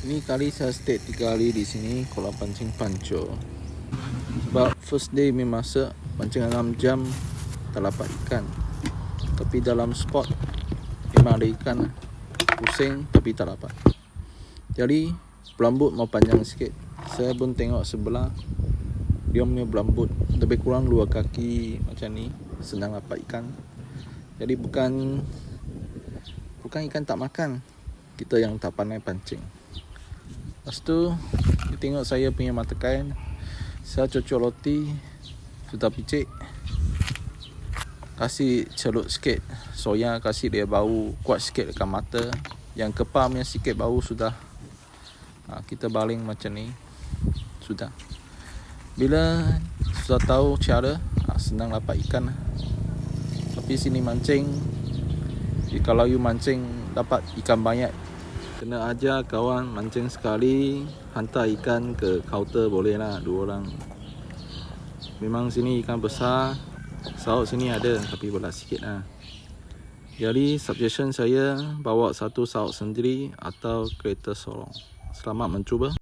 Ini kali saya stay 3 hari di sini kalau pancing panco. Sebab first day mi masak pancing 6 jam tak dapat ikan. Tapi dalam spot memang ada ikan, pusing tapi tak dapat. Jadi berambut mau panjang sikit. Saya pun tengok sebelah, dia punya berambut lebih kurang 2 kaki macam ni, senang dapat ikan. Jadi bukan ikan tak makan, kita yang tak pandai pancing. Lepas tu dia tengok saya punya mata kain, saya cocok roti, sudah picit, kasih celup sikit soya, kasih dia bau kuat sikit dekat mata. Yang kepal punya sikit bau sudah. Kita baling macam ni, sudah. Bila sudah tahu cara, senang dapat ikan. Tapi sini mancing, kalau you mancing dapat ikan banyak, kena ajar kawan mancing sekali hantar ikan ke kaunter boleh lah, 2 orang. Memang sini ikan besar, saut sini ada tapi berat sikit lah. Jadi suggestion saya bawa satu saut sendiri atau kereta sorong. Selamat mencuba.